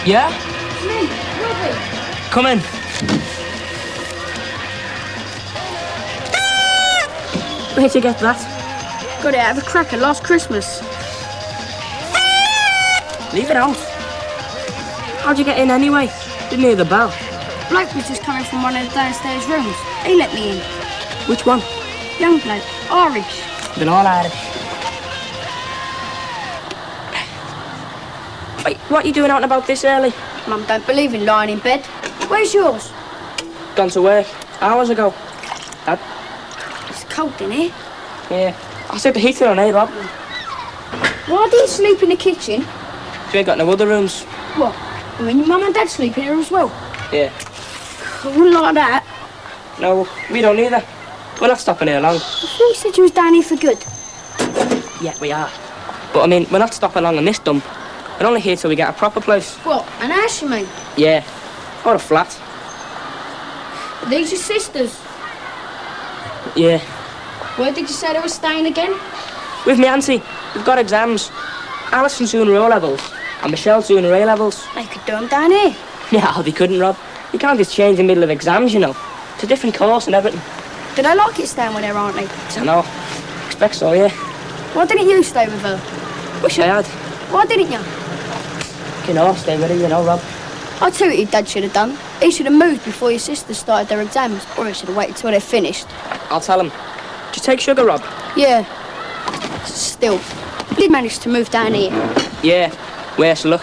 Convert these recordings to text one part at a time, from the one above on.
Yeah? Me, Robbie. Come in. Where'd you get that? Got it out of a cracker last Christmas. Leave it out. How'd you get in anyway? Didn't hear the bell. Bloke was just coming from one of the downstairs rooms. He let me in. Which one? Young bloke, Irish. They're all Irish. Wait, what are you doing out and about this early? Mum don't believe in lying in bed. Where's yours? Gone to work hours ago. Dad? It's cold in here. Yeah. I set the heater on, eh, Rob? Why do you sleep in the kitchen? You ain't got no other rooms. What? I mean, your mum and dad sleep in here as well? Yeah. I wouldn't like that. No, we don't either. We're not stopping here long. I thought you said you was down here for good. Yeah, we are. But I mean, we're not stopping long in this dump. We're only here till we get a proper place. What, an house you mean? Yeah. Or a flat. Are these your sisters? Yeah. Where did you say they were staying again? With me auntie. We've got exams. Alison's doing her O-levels. And Michelle's doing her A-levels. They could do them down here. Yeah, they couldn't, Rob. You can't just change in the middle of exams, you know. It's a different course and everything. Do they like it staying with their auntie? I don't know. Expect so, yeah. Why didn't you stay with her? Wish I had. Why didn't you? You know, stay with her, you know, Rob. I tell you what your dad should have done. He should have moved before your sisters started their exams, or he should have waited till they're finished. I'll tell him. Did you take sugar, Rob? Yeah. Still, you did manage to move down here. Yeah. Worse luck.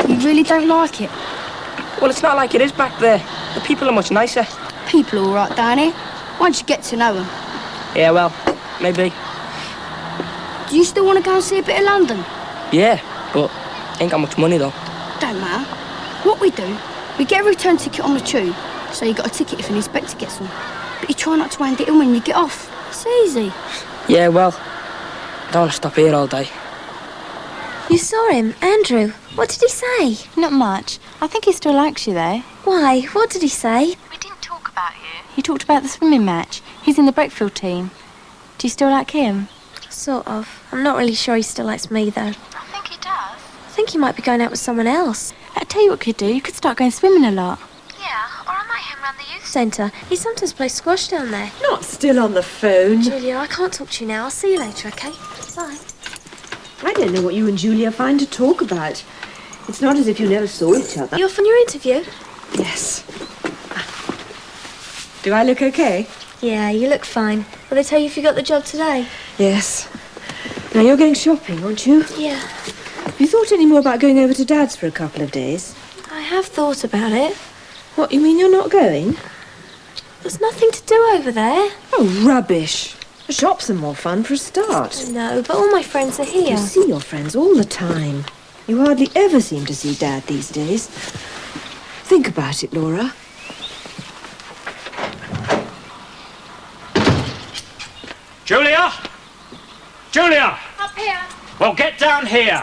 You really don't like it? Well, it's not like it is back there. The people are much nicer. People are all right down here, once you get to know them. Yeah, well, maybe. Do you still want to go and see a bit of London? Yeah, but ain't got much money, though. Don't matter. What we do, we get a return ticket on the tube, so you got a ticket if an inspector gets one. But you try not to hand it in when you get off. It's easy. Yeah, well, I don't want to stop here all day. You saw him, Andrew. What did he say? Not much. I think he still likes you, though. Why? What did he say? We didn't talk about you. He talked about the swimming match. He's in the Breakfield team. Do you still like him? Sort of. I'm not really sure he still likes me, though. I think he does. I think he might be going out with someone else. I'll tell you what you could do. You could start going swimming a lot. Yeah, or I might hang around the youth centre. He sometimes plays squash down there. Not still on the phone. Julia, I can't talk to you now. I'll see you later, OK? Bye. I don't know what you and Julia find to talk about. It's not as if you never saw each other. You off on your interview? Yes. Do I look okay? Yeah, you look fine. Will they tell you if you got the job today? Yes. Now, you're going shopping, aren't you? Yeah. Have you thought any more about going over to Dad's for a couple of days? I have thought about it. What, you mean you're not going? There's nothing to do over there. Oh, rubbish. The shops are more fun for a start. No, but all my friends are here. You see your friends all the time. You hardly ever seem to see Dad these days. Think about it, Laura. Julia! Julia! Up here. Well, get down here.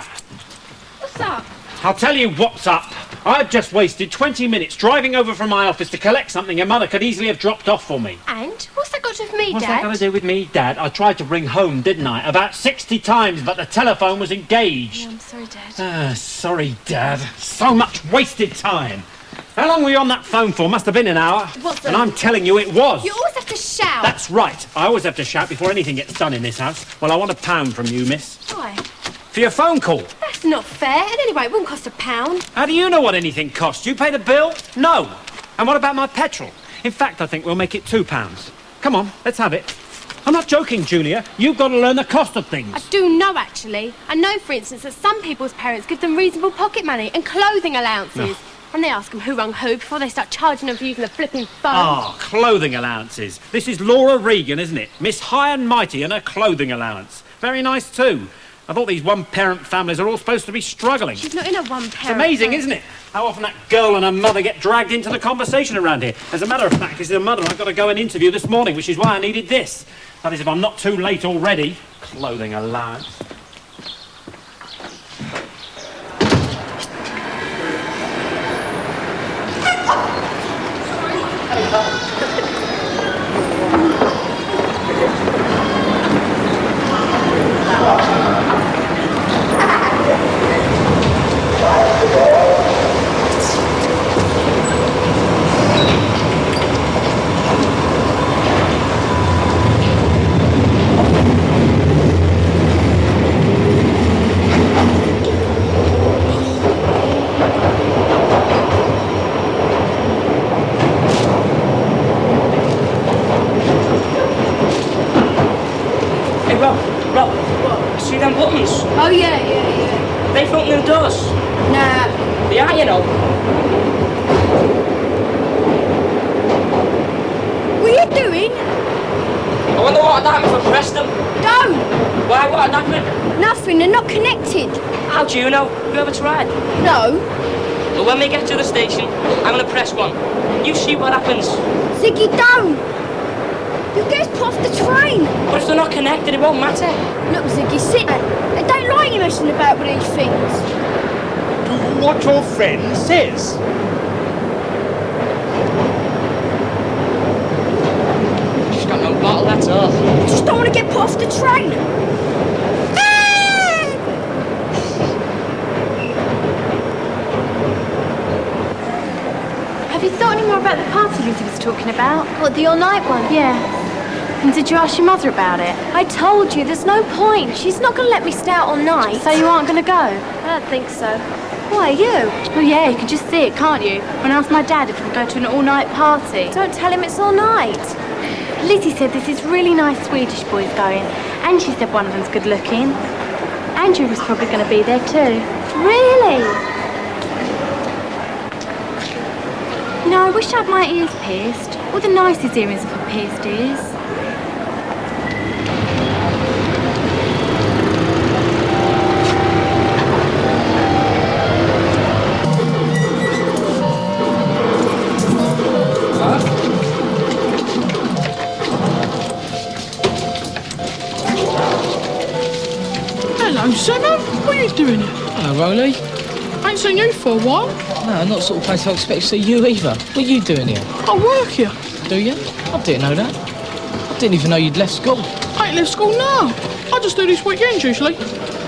What's up? I'll tell you what's up. I've just wasted 20 minutes driving over from my office to collect something your mother could easily have dropped off for me. And? What's that got to do with me, What's Dad? that got to do with me, Dad? I tried to ring home, didn't I? About 60 times, but the telephone was engaged. I'm sorry, Dad. Sorry, Dad. So much wasted time. How long were you on that phone for? Must have been an hour. What's And that? I'm telling you it was. You always have to shout. That's right. I always have to shout before anything gets done in this house. Well, I want £1 from you, miss. Why? For your phone call. That's not fair. And anyway, it wouldn't cost £1. How do you know what anything costs? You pay the bill? No. And what about my petrol? In fact, I think we'll make it £2. Come on, let's have it. I'm not joking, Julia. You've got to learn the cost of things. I do know, actually. I know, for instance, that some people's parents give them reasonable pocket money and clothing allowances. No. And they ask them who rung who before they start charging them for using the flipping phone. Ah, clothing allowances. This is Laura Regan, isn't it? Miss High and Mighty and her clothing allowance. Very nice, too. I thought these one-parent families are all supposed to be struggling. She's not in a one-parent. It's amazing, isn't it? How often that girl and her mother get dragged into the conversation around here. As a matter of fact, this is a mother I've got to go and interview this morning, which is why I needed this. That is, if I'm not too late already. Clothing allowance. Rob, see them buttons? Oh, yeah. They open the doors. Nah. They are, you know. What are you doing? I wonder what would happen if I pressed them. Don't. Why, what would happen? Nothing, they're not connected. How do you know? Have you ever tried? No. Well, when we get to the station, I'm going to press one. You see what happens. Ziggy, don't. You'll get us put off the train. But if they're not connected, it won't matter. Look, Ziggy, sit there. They don't like you messing about with these things. Do what your friend says. She's got no bottle, that's all. I just don't want to get put off the train. Have you thought any more about the party Lizzie was talking about? What, the all-night one? Yeah. And did you ask your mother about it? I told you, there's no point. She's not going to let me stay out all night. So you aren't going to go? I don't think so. Why, you? Oh yeah, you can just see it, can't you? When I asked my dad if we'd go to an all-night party. Don't tell him it's all night. Lizzie said there's these really nice Swedish boys going, and she said one of them's good looking. Andrew was probably going to be there too. Really? You know, I wish I had my ears pierced. All the nicest earrings have got pierced ears. Hello, Simon. What are you doing here? Hello, Rolly. I ain't seen you for a while. No, not the sort of place I expect to see you either. What are you doing here? I work here. Do you? I didn't know that. I didn't even know you'd left school. I ain't left school now. I just do this weekend usually.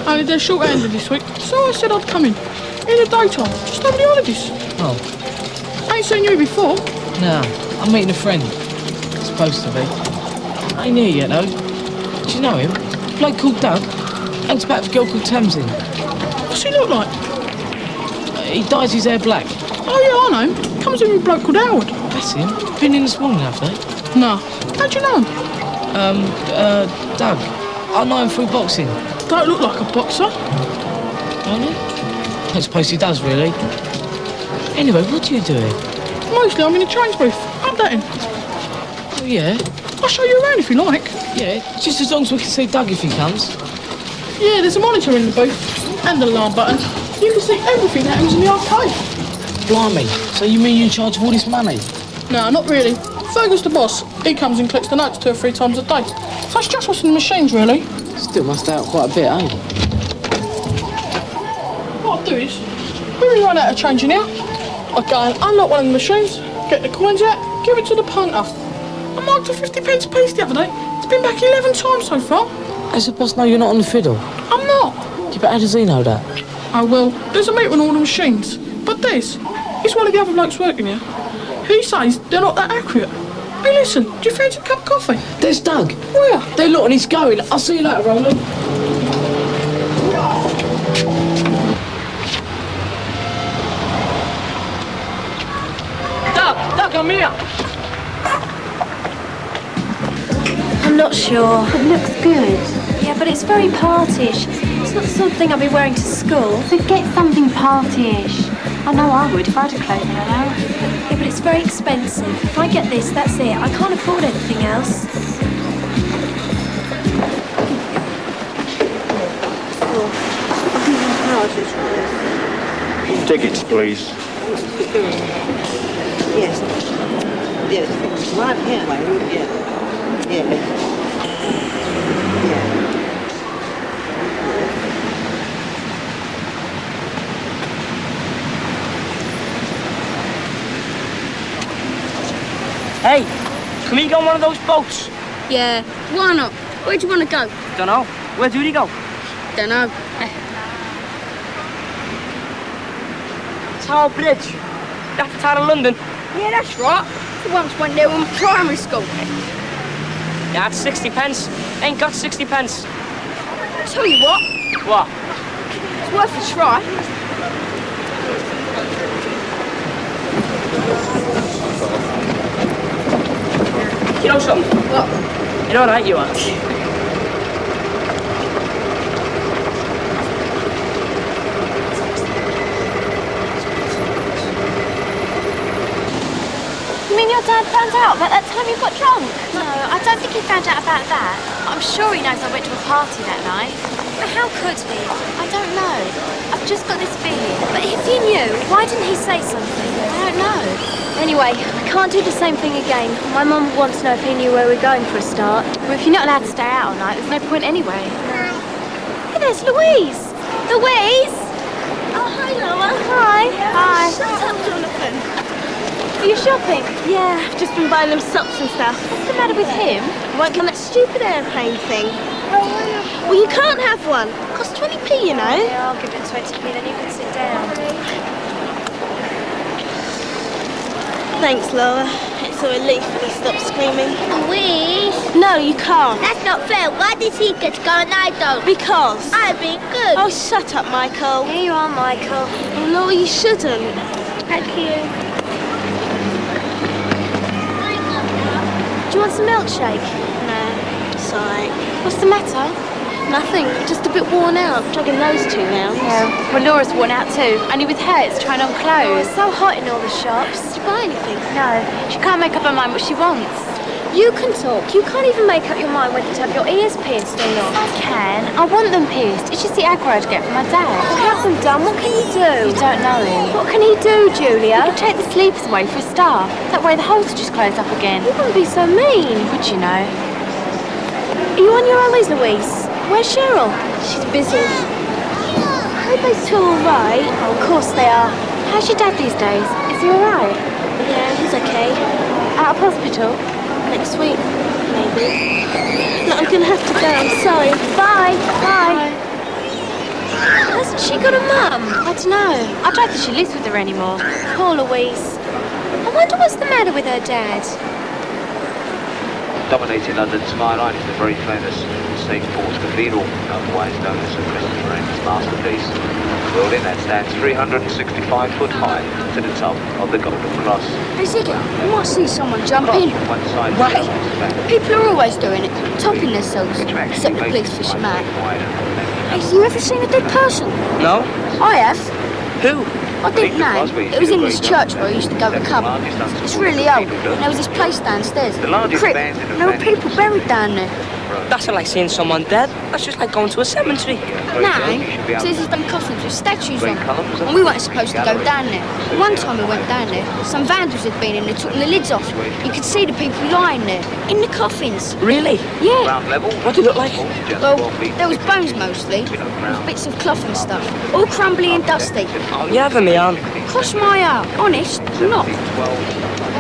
Only they're short-handed this week, so I said I'd come in the daytime, just over the holidays. Oh. I ain't seen you before. No, I'm meeting a friend. Supposed to be. I ain't here yet, though. Do you know him? A bloke called Doug. Hangs about with a girl called Tamsin. What's he look like? He dyes his hair black. Oh, yeah, I know him. Comes in with a bloke called Howard. That's him. Been in this morning, have they? No. How'd you know him? Doug. I know him through boxing. Don't look like a boxer. Don't he? I suppose he does, really. Anyway, what do you do here? Mostly I'm in the trains booth, updating. Oh, yeah? I'll show you around if you like. Yeah, just as long as we can see Doug if he comes. Yeah, there's a monitor in the booth and an alarm button. You can see everything that happens in the arcade. Blimey, so you mean you're in charge of all this money? No, not really. Fergus the boss, he comes and collects the notes 2 or 3 times a day. So it's just what's in the machines, really. Still must out quite a bit, eh? What I'll do is, when we run out of change in here, I go and unlock one of the machines, get the coins out, give it to the punter. I marked a 50p piece the other day. It's been back 11 times so far. Does the boss know you're not on the fiddle? I'm not. Yeah, but how does he know that? Oh, well, there's a meter on all the machines. But this is one of the other blokes working here. He says they're not that accurate. Hey, listen, do you fancy a cup of coffee? There's Doug. Where? There, look, and he's going. I'll see you later, Roland. Doug, I'm here. I'm not sure. It looks good. Yeah, but it's very partyish. It's not the sort of thing I'd be wearing to school. So get something partyish. I know I would if I had a clothing allowance. Yeah, but it's very expensive. If I get this, that's it. I can't afford anything else. Tickets, please. Yes. Yes. Right here. Yeah. Yeah. Yeah. Hey, can we go on one of those boats? Yeah, why not? Where do you want to go? Dunno. Where do they go? Dunno. Tower Bridge. That's the town of London. Yeah, that's right. I once went there in primary school. Yeah, it's 60p. Ain't got 60p. Tell you what, What? it's worth a try. You know something? What? You know what height you are? found out about that time you got drunk? No, I don't think he found out about that. I'm sure he knows I went to a party that night. But how could he? I don't know. I've just got this feeling. But if he knew, why didn't he say something? I don't know. Anyway, I can't do the same thing again. My mum wants to know if he knew where we're going for a start. Well, if you're not allowed to stay out all night, there's no point anyway. Hey, there's Louise! Louise! Oh, hi, Lola. Hi. Hi. Shut up, Jonathan. Are you shopping? Yeah, I've just been buying them socks and stuff. What's the matter with him? I won't get that stupid airplane thing. Well, you can't have one. It costs 20p, you know. Yeah, I'll give it 20p, then you can sit down. Thanks, Laura. It's a relief when he stops screaming. Louise? No, you can't. That's not fair. Why does he get to go and I don't? Because I've been good. Oh, shut up, Michael. Here you are, Michael. Oh, Laura, you shouldn't. Thank you. Do you want some milkshake? No, sorry. What's the matter? Nothing. Just a bit worn out. Dragging those 2 rounds. Yeah. Well, Laura's worn out too. Only with her, it's trying on clothes. It's so hot in all the shops. Did you buy anything? No. She can't make up her mind what she wants. You can talk. You can't even make up your mind whether to have your ears pierced or not. I can. I want them pierced. It's just the aggro I'd get from my dad. Well, have them done. What can you do? You don't know him. What can he do, Julia? You could take the sleepers away for a start. That way the holes would just close up again. You wouldn't be so mean. Would you know? Are you on your own, Louise? Where's Cheryl? She's busy. I hope those 2 are all right. Oh, of course they are. How's your dad these days? Is he all right? Yeah, he's okay. Out of hospital? Next week, maybe. No, I'm gonna have to go. I'm sorry. Bye. Bye. Hasn't she got a mum? I don't know. I don't think she lives with her anymore. Poor Louise. I wonder what's the matter with her dad. Dominating London's skyline is the very famous St Paul's Cathedral, otherwise known as the Christopher Wren's masterpiece. A building that stands 365 foot high to the top of the Golden Cross. Hey, Ziggy, you might see someone jump in. One side Right. People are always doing it, topping themselves, except the police fish them out. Hey, have you ever seen a dead person? No? I have. Who? I didn't know. It was in this church where I used to go to cover. It's really old, and there was this place downstairs, a crypt, and there were people buried down there. That's not like seeing someone dead. That's just like going to a cemetery. No, there's these big coffins with statues on, and we weren't supposed to go down there. One time we went down there, some vandals had been in there, took the lids off. You could see the people lying there, in the coffins. Really? Yeah. What do they look like? Well, there was bones mostly, with bits of cloth and stuff, all crumbly and dusty. You having me on? Cross my heart, honest, not.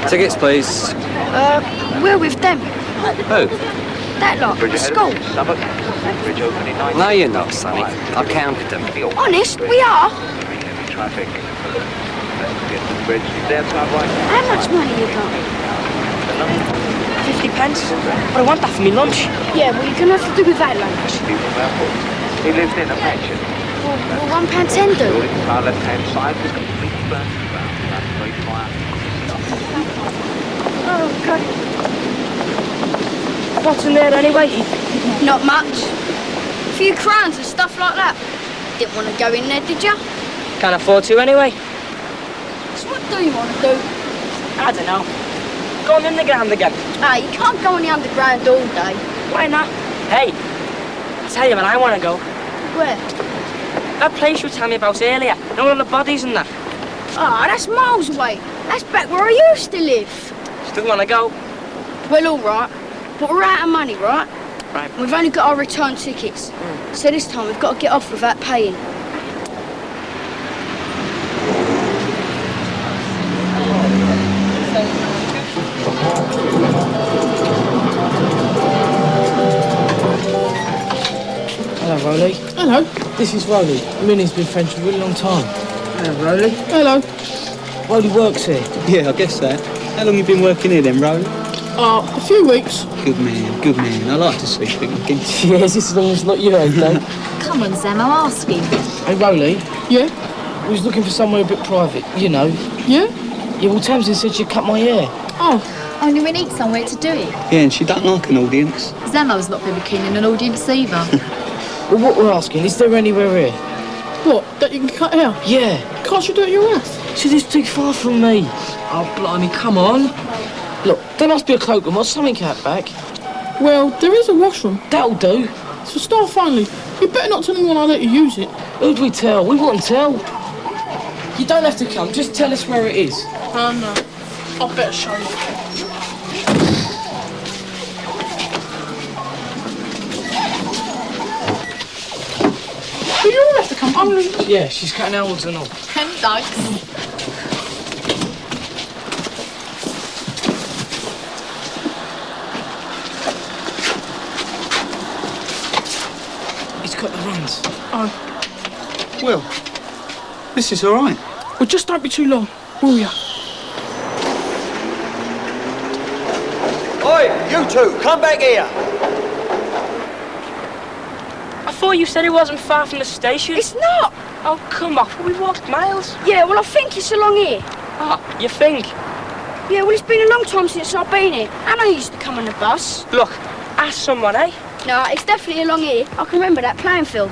Tickets, please. We're with them. Who? That lot, the school. No, you're not, Sonny. I counted them. Honest, we are. Traffic. How much money you got? 50 pence? But I want that for me lunch. Yeah, well, you're going to have to do with that lunch. He lives in a mansion. Well, £1.10 do. Our left-hand side was completely burnt to the ground. That great fire. Oh, God. What's in there anyway? Not much. A few crowns and stuff like that. Didn't want to go in there, did you? Can't afford to anyway. So what do you want to do? I don't know. Go on in the ground again. Ah, you can't go on the underground all day. Why not? Hey, I'll tell you where I want to go. Where? That place you were telling me about earlier. You know all the bodies and that. Ah, that's miles away. That's back where I used to live. Still want to go? Well, all right. But we're out of money, right? Right. We've only got our return tickets. So this time we've got to get off without paying. Hello, Rolly. Hello. This is Rolly. Me and he's been friends for a really long time. Hello, Rolly. Hello. Rolly works here. Yeah, I guess that. How long you been working here then, Rolly? A few weeks. Good man, good man. I like to see people again. Yes, as long as it's not you, ain't they? Come on, Sam, I'll ask him. Hey, Rolly. Yeah? We was looking for somewhere a bit private, you know. Yeah? Yeah, well, Tamsin said she'd cut my hair. Oh. Only we need somewhere to do it. Yeah, and she don't like an audience. Zamo's not very keen in an audience either. Well, what we're asking, is there anywhere here? What, that you can cut hair? Yeah. Can't you do it at your house? She lives too far from me. Oh, blimey, come on. Look, there must be a cloakroom or something out back. Well, there is a washroom. That'll do. It's for staff only. You better not tell anyone I let you use it. Who'd we tell? We wouldn't tell. You don't have to come, just tell us where it is. No. I better show you. But you all have to come, only... Yeah, she's cutting elbows and all. Thanks. He's got the runs. Oh. Well, this is all right. Well, just don't be too long, will ya? Oi, you two, come back here. I thought you said it wasn't far from the station. It's not. Oh, come on. We walked miles. Yeah, well, I think it's along here. Oh, you think? Yeah, well, it's been a long time since I've been here. And I used to come on the bus. Look, ask someone, eh? No, it's definitely along here. I can remember that playing field.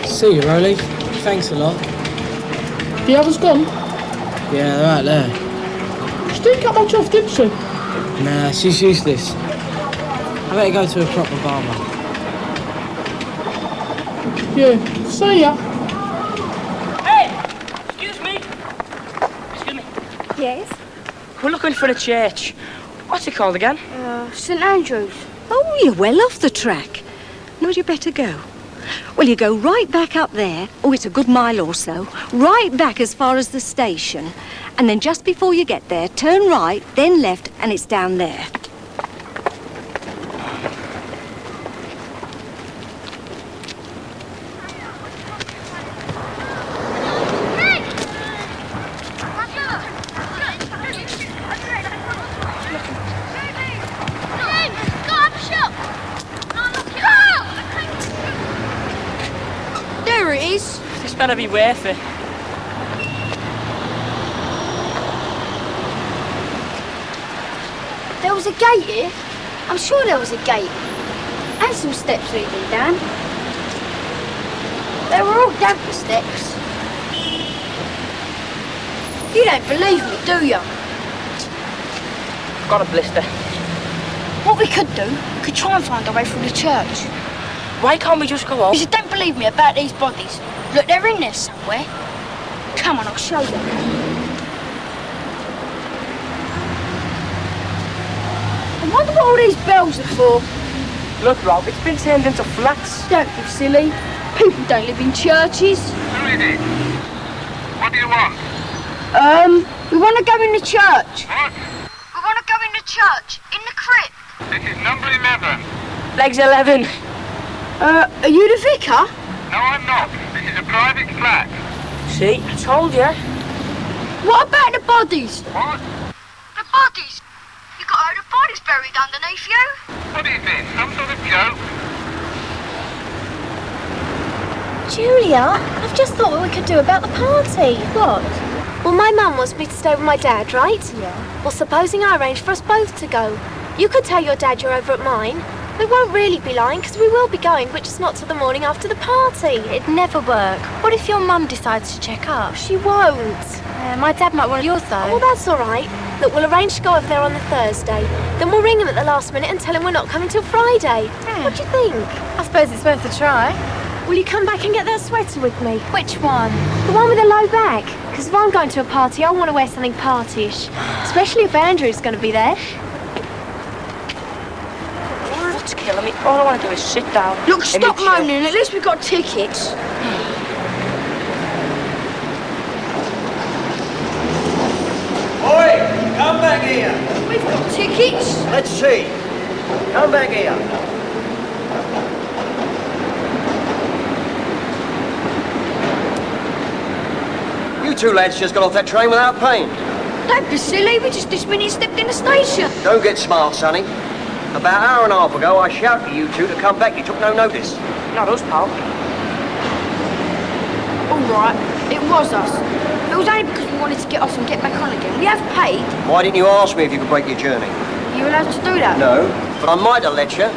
See you, Rolly. Thanks a lot. The others gone? Yeah, they're out there. She didn't cut much off, did she? Nah, she's useless. I better go to a proper barber. Yeah, see ya. Hey! Excuse me. Excuse me. Yes? We're looking for the church. What's it called again? St Andrew's. Oh, you're well off the track. Now you better go. Well, you go right back up there. Oh, it's a good mile or so. Right back as far as the station. And then just before you get there, turn right, then left, and it's down there. There it is. This better be worth it. There was a gate here. I'm sure there was a gate. And some steps leading down. They were all damp steps. You don't believe me, do you? Got a blister. What we could do, we could try and find our way through the church. Why can't we just go on? Because you don't believe me about these bodies. Look, they're in there somewhere. Come on, I'll show you. I wonder what all these bells are for. Look, Rob, it's been turned into flats. Don't be silly. People don't live in churches. Who is it? What do you want? We want to go in the church. What? We want to go in the church, in the crypt. This is number 11. Legs 11. Are you the vicar? No, I'm not. This is a private flat. See, I told you. What about the bodies? What? The bodies. You got all the bodies buried underneath you. What is this? Some sort of joke? Julia, I've just thought what we could do about the party. What? Well, my mum wants me to stay with my dad, right? Yeah. Well, supposing I arrange for us both to go. You could tell your dad you're over at mine. We won't really be lying, because we will be going, but just not till the morning after the party. It'd never work. What if your mum decides to check up? She won't. My dad might want yours, though. Oh, that's all right. Look, we'll arrange to go over there on the Thursday. Then we'll ring him at the last minute and tell him we're not coming till Friday. Yeah. What do you think? I suppose it's worth a try. Will you come back and get that sweater with me? Which one? The one with the low back. Because if I'm going to a party, I want to wear something partyish. Especially if Andrew's going to be there. What's killing me? All I want to do is sit down. Look, stop moaning. At least we've got tickets. Oi, come back here. We've got tickets. Let's see. Come back here. You two lads just got off that train without paying. Don't be silly. We just this minute stepped in the station. Don't get smart, sonny. About an hour and a half ago, I shouted to you two to come back. You took no notice. Not us, pal. All right, it was us. It was only because we wanted to get off and get back on again. We have paid. Why didn't you ask me if you could break your journey? You allowed to do that? No, but I might have let you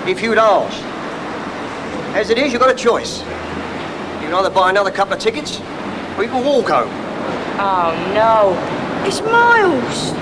if you'd asked. As it is, you've got a choice. You can either buy another couple of tickets, or you can walk home. Oh, no. It's Miles.